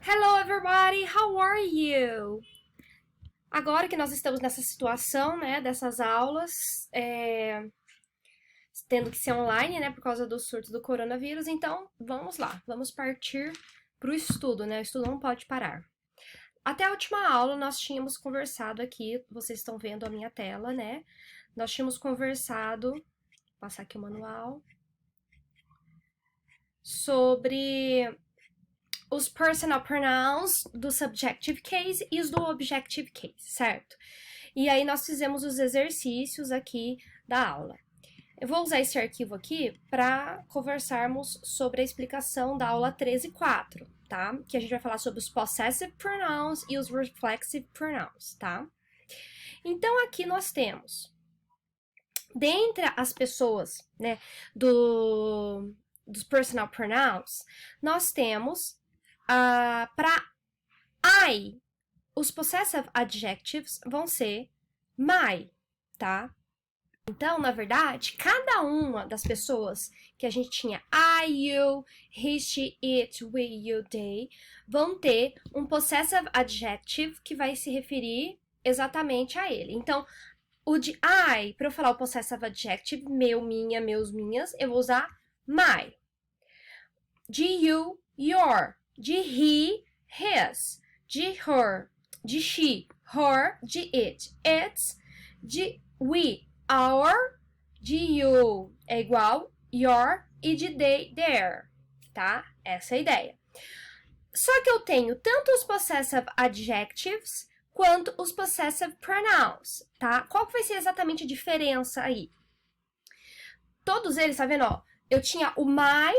Hello everybody, how are you? Agora que nós estamos nessa situação, né, dessas aulas, tendo que ser online, né, por causa do surto do coronavírus, então vamos lá, vamos partir para o estudo, né, o estudo não pode parar. Até a última aula nós tínhamos conversado aqui, vocês estão vendo a minha tela, né, nós tínhamos conversado, vou passar aqui o manual, sobre os personal pronouns do subjective case e os do objective case, certo? E aí nós fizemos os exercícios aqui da aula. Eu vou usar esse arquivo aqui para conversarmos sobre a explicação da aula 13 e 4, tá? Que a gente vai falar sobre os possessive pronouns e os reflexive pronouns, tá? Então aqui nós temos, dentre as pessoas, né, dos personal pronouns, nós temos para I, os possessive adjectives vão ser my, tá? Então, na verdade, cada uma das pessoas que a gente tinha I, you, he, she, it, we, you, they, vão ter um possessive adjective que vai se referir exatamente a ele. Então, o de I, para eu falar o possessive adjective, meu, minha, meus, minhas, eu vou usar my. De you, your. De he, his. De her, de she, her. De it, its. De we, our. De you é igual your. E de they, their. Tá? Essa é a ideia. Só que eu tenho tanto os possessive adjectives quanto os possessive pronouns, tá? Qual que vai ser exatamente a diferença aí? Todos eles, tá vendo, ó? Eu tinha o my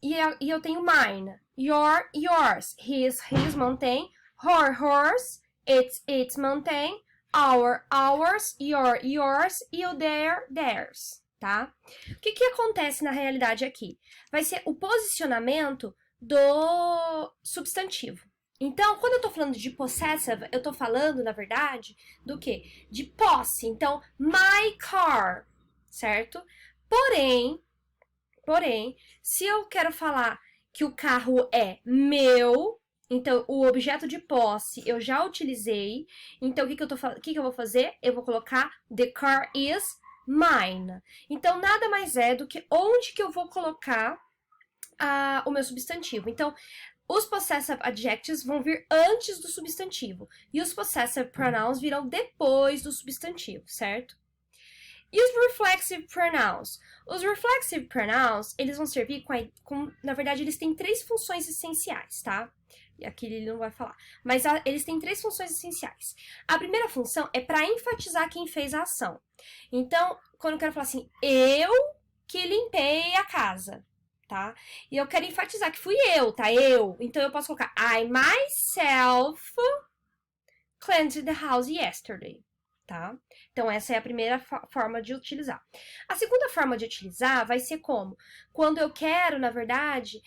e eu tenho mine. Your, yours. His, mantém. Her, hers. It's, mantém. Our, ours. Your, yours. E o their, theirs, tá? O que acontece na realidade aqui? Vai ser o posicionamento do substantivo. Então, quando eu tô falando de possessive, eu tô falando, na verdade, do quê? De posse. Então, my car, certo? Porém, se eu quero falar que o carro é meu, então o objeto de posse eu já utilizei. Então, o que eu vou fazer? Eu vou colocar the car is mine. Então, nada mais é do que onde que eu vou colocar o meu substantivo. Então, os possessive adjectives vão vir antes do substantivo. E os possessive pronouns virão depois do substantivo, certo? E os reflexive pronouns? Os reflexive pronouns, eles vão servir na verdade, eles têm 3 funções essenciais, tá? E aqui ele não vai falar. Mas eles têm 3 funções essenciais. A primeira função é para enfatizar quem fez a ação. Então, quando eu quero falar assim, eu que limpei a casa, tá? E eu quero enfatizar que fui eu, tá? Eu. Então, eu posso colocar I myself cleansed the house yesterday. Tá? Então, essa é a primeira forma de utilizar. A segunda forma de utilizar vai ser como? Quando eu quero, na verdade,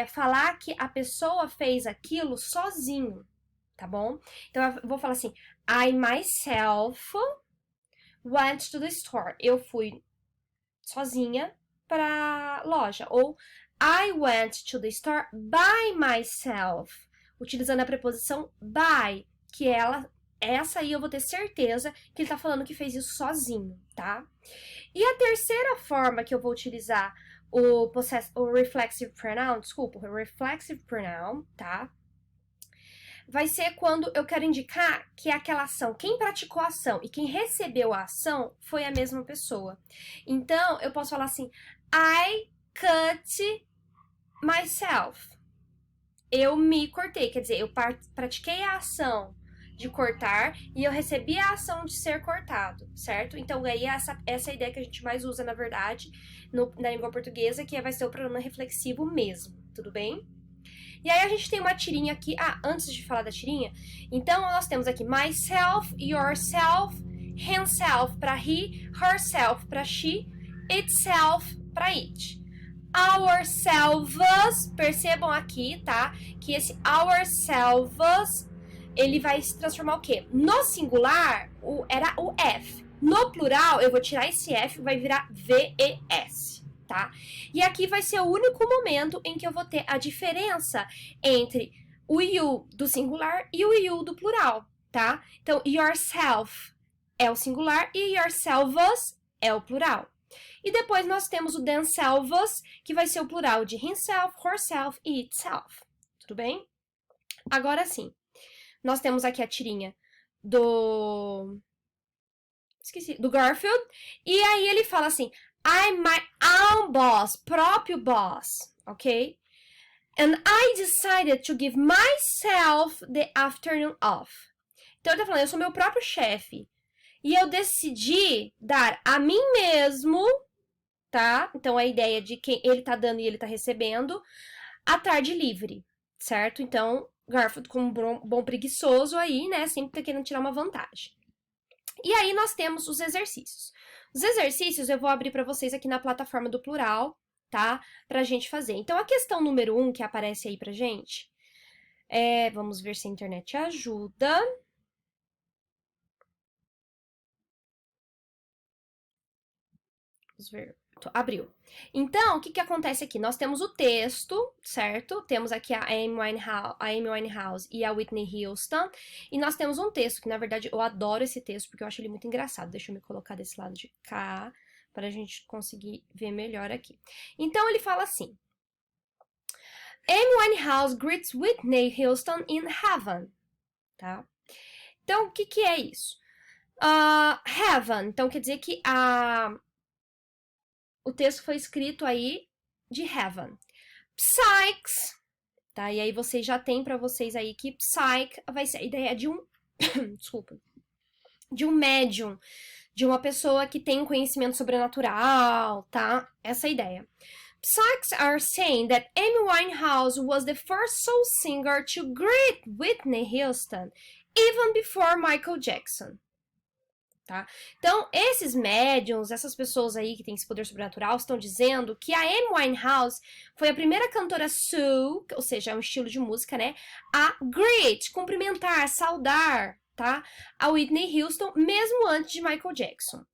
falar que a pessoa fez aquilo sozinho, tá bom? Então, eu vou falar assim, I myself went to the store. Eu fui sozinha para a loja. Ou I went to the store by myself. Utilizando a preposição by, que essa aí eu vou ter certeza que ele tá falando que fez isso sozinho, tá? E a terceira forma que eu vou utilizar o reflexive pronoun, tá? Vai ser quando eu quero indicar que aquela ação, quem praticou a ação e quem recebeu a ação foi a mesma pessoa. Então, eu posso falar assim, I cut myself. Eu me cortei, quer dizer, eu pratiquei a ação de cortar e eu recebi a ação de ser cortado, certo? Então, aí essa é a ideia que a gente mais usa, na verdade, na língua portuguesa, que vai ser o pronome reflexivo mesmo, tudo bem? E aí a gente tem uma tirinha aqui, antes de falar da tirinha, então nós temos aqui myself, yourself, himself para he, herself para she, itself para it. Ourselves, percebam aqui, tá? Que esse ourselves ele vai se transformar o quê? No singular, era o F. No plural, eu vou tirar esse F, vai virar VES, tá? E aqui vai ser o único momento em que eu vou ter a diferença entre o you do singular e o you do plural, tá? Então, yourself é o singular e yourselves é o plural. E depois nós temos o themselves, que vai ser o plural de himself, herself e itself. Tudo bem? Agora sim, nós temos aqui a tirinha do... Esqueci, do Garfield. E aí ele fala assim, I'm my own boss, próprio boss, ok? And I decided to give myself the afternoon off. Então ele tá falando, eu sou meu próprio chefe. E eu decidi dar a mim mesmo, tá? Então a ideia de que ele tá dando e ele tá recebendo, a tarde livre, certo? Então, Garfield como um bom preguiçoso aí, né? Sempre tá querendo tirar uma vantagem. E aí nós temos os exercícios. Os exercícios eu vou abrir para vocês aqui na plataforma do plural, tá? Pra gente fazer. Então, a questão número 1 que aparece aí pra gente, vamos ver se a internet ajuda. Vamos ver. Abriu. Então, o que acontece aqui? Nós temos o texto, certo? Temos aqui a Amy Winehouse e a Whitney Houston. E nós temos um texto, que na verdade eu adoro esse texto, porque eu acho ele muito engraçado. Deixa eu me colocar desse lado de cá, para a gente conseguir ver melhor aqui. Então, ele fala assim. Amy Winehouse greets Whitney Houston in heaven, tá? Então, o que é isso? Heaven, então quer dizer que o texto foi escrito aí de heaven. Psyches, tá? E aí vocês já tem para vocês aí que psych vai ser a ideia de um, desculpa, de um médium, de uma pessoa que tem um conhecimento sobrenatural, tá? Essa é a ideia. Psyches are saying that Amy Winehouse was the first soul singer to greet Whitney Houston, even before Michael Jackson. Tá? Então, esses médiums, essas pessoas aí que têm esse poder sobrenatural, estão dizendo que a Amy Winehouse foi a primeira cantora soul, ou seja, é um estilo de música, né? A greet, cumprimentar, saudar, tá? A Whitney Houston, mesmo antes de Michael Jackson.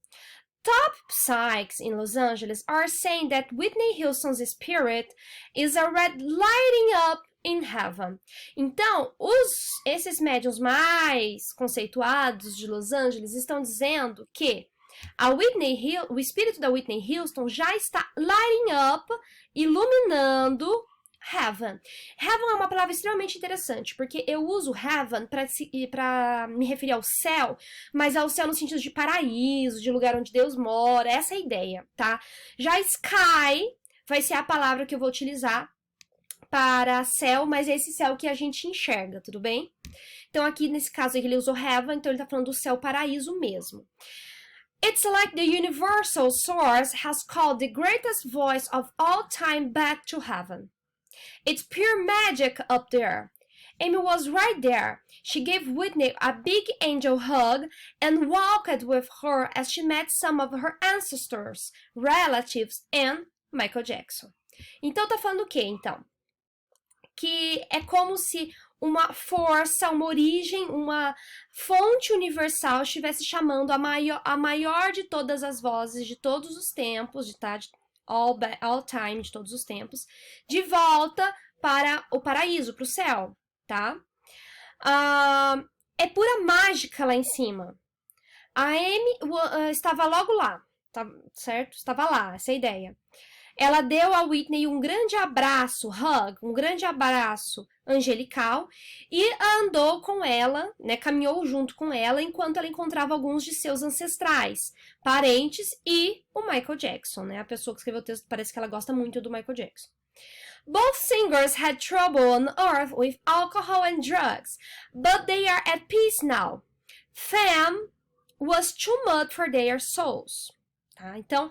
Top psychics in Los Angeles are saying that Whitney Houston's spirit is already lighting up in heaven. Então, esses médiuns mais conceituados de Los Angeles estão dizendo que o espírito da Whitney Houston já está lighting up, iluminando heaven. Heaven é uma palavra extremamente interessante, porque eu uso heaven para me referir ao céu, mas ao céu no sentido de paraíso, de lugar onde Deus mora, essa é a ideia, tá? Já sky vai ser a palavra que eu vou utilizar para céu, mas é esse céu que a gente enxerga, tudo bem? Então aqui nesse caso ele usou heaven, então ele tá falando do céu paraíso mesmo. It's like the universal source has called the greatest voice of all time back to heaven. It's pure magic up there. Amy was right there. She gave Whitney a big angel hug and walked with her as she met some of her ancestors, relatives and Michael Jackson. Então tá falando o quê, então? Que é como se uma força, uma origem, uma fonte universal estivesse chamando a maior de todas as vozes de todos os tempos, de all time, de todos os tempos, de volta para o paraíso, para o céu, tá? É pura mágica lá em cima. A Amy estava logo lá, tá, certo? Estava lá, essa é a ideia. Ela deu a Whitney um grande abraço, um grande abraço angelical e andou com ela, né, caminhou junto com ela enquanto ela encontrava alguns de seus ancestrais, parentes e o Michael Jackson, né, a pessoa que escreveu o texto, parece que ela gosta muito do Michael Jackson. Both singers had trouble on earth with alcohol and drugs, but they are at peace now. Fame was too much for their souls. Tá? Então,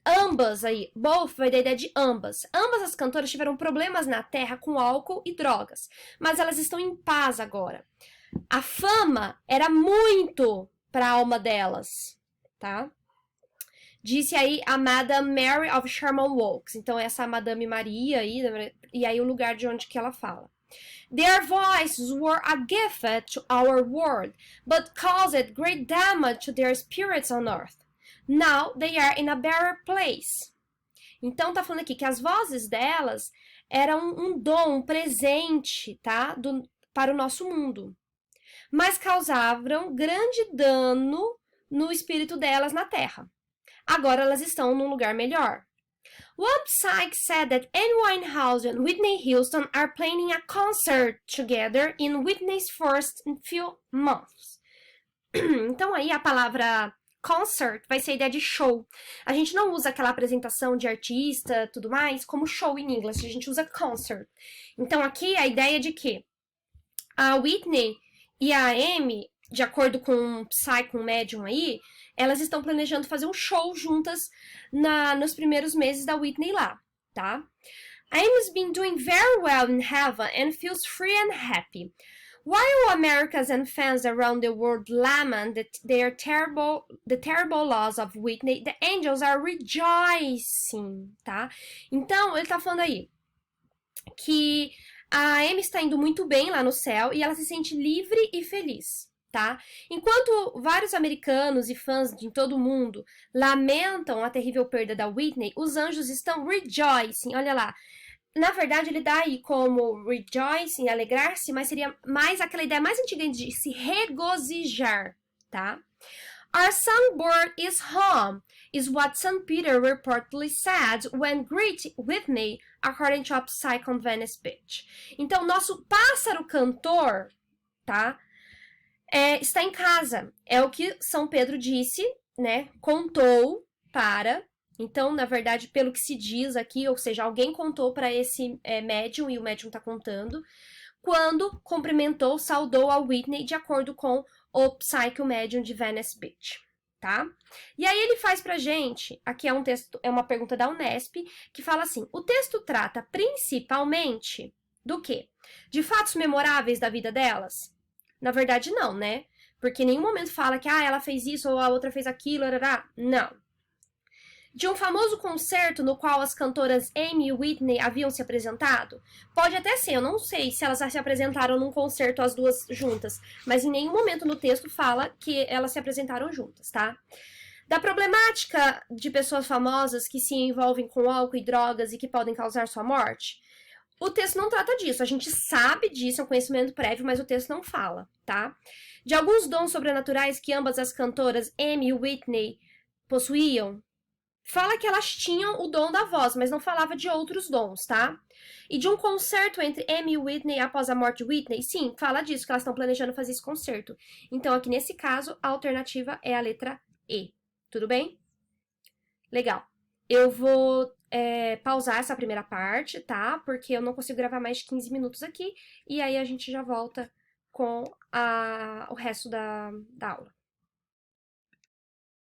ambas aí, both vai da ideia de ambas. Ambas as cantoras tiveram problemas na Terra com álcool e drogas, mas elas estão em paz agora. A fama era muito para a alma delas, tá? Disse aí a Madame Mary of Sherman Oaks. Então essa Madame Maria aí, e aí o lugar de onde que ela fala. Their voices were a gift to our world, but caused great damage to their spirits on earth. Now they are in a better place. Então tá falando aqui que as vozes delas era um dom, um presente, tá? Para o nosso mundo. Mas causavam grande dano no espírito delas na Terra. Agora elas estão num lugar melhor. One psych said that Amy Winehouse and Whitney Houston are planning a concert together in Whitney's first few months. Então aí a palavra concert vai ser a ideia de show. A gente não usa aquela apresentação de artista, tudo mais, como show em inglês, a gente usa concert. Então aqui a ideia de que a Whitney e a Amy, de acordo com um psy, com um médium aí, elas estão planejando fazer um show juntas nos primeiros meses da Whitney lá, tá? Amy's been doing very well in heaven and feels free and happy. While Americans and fans around the world lament the terrible loss of Whitney, the angels are rejoicing, tá? Então, ele tá falando aí que a Amy está indo muito bem lá no céu e ela se sente livre e feliz, tá? Enquanto vários americanos e fãs de todo o mundo lamentam a terrível perda da Whitney, os anjos estão rejoicing, olha lá. Na verdade, ele dá aí como rejoicing, alegrar-se, mas seria mais aquela ideia mais antiga de se regozijar, tá? Our songbird is home, is what St. Peter reportedly said when greeting Whitney, according to a psych on Venice Beach. Então, nosso pássaro cantor, tá? Está em casa. É o que São Pedro disse, né? Contou para... Então, na verdade, pelo que se diz aqui, ou seja, alguém contou para esse médium, e o médium está contando, quando cumprimentou, saudou a Whitney de acordo com o Psycho Medium de Venice Beach, tá? E aí ele faz pra gente, aqui é um texto, é uma pergunta da Unesp, que fala assim, o texto trata principalmente do quê? De fatos memoráveis da vida delas? Na verdade, não, né? Porque em nenhum momento fala que ela fez isso ou a outra fez aquilo, não. De um famoso concerto no qual as cantoras Amy e Whitney haviam se apresentado? Pode até ser, eu não sei se elas se apresentaram num concerto as duas juntas, mas em nenhum momento no texto fala que elas se apresentaram juntas, tá? Da problemática de pessoas famosas que se envolvem com álcool e drogas e que podem causar sua morte? O texto não trata disso, a gente sabe disso, é um conhecimento prévio, mas o texto não fala, tá? De alguns dons sobrenaturais que ambas as cantoras Amy e Whitney possuíam? Fala que elas tinham o dom da voz, mas não falava de outros dons, tá? E de um concerto entre Amy e Whitney após a morte de Whitney? Sim, fala disso, que elas estão planejando fazer esse concerto. Então, aqui nesse caso, a alternativa é a letra E. Tudo bem? Legal. Eu vou pausar essa primeira parte, tá? Porque eu não consigo gravar mais de 15 minutos aqui. E aí a gente já volta com o resto da aula.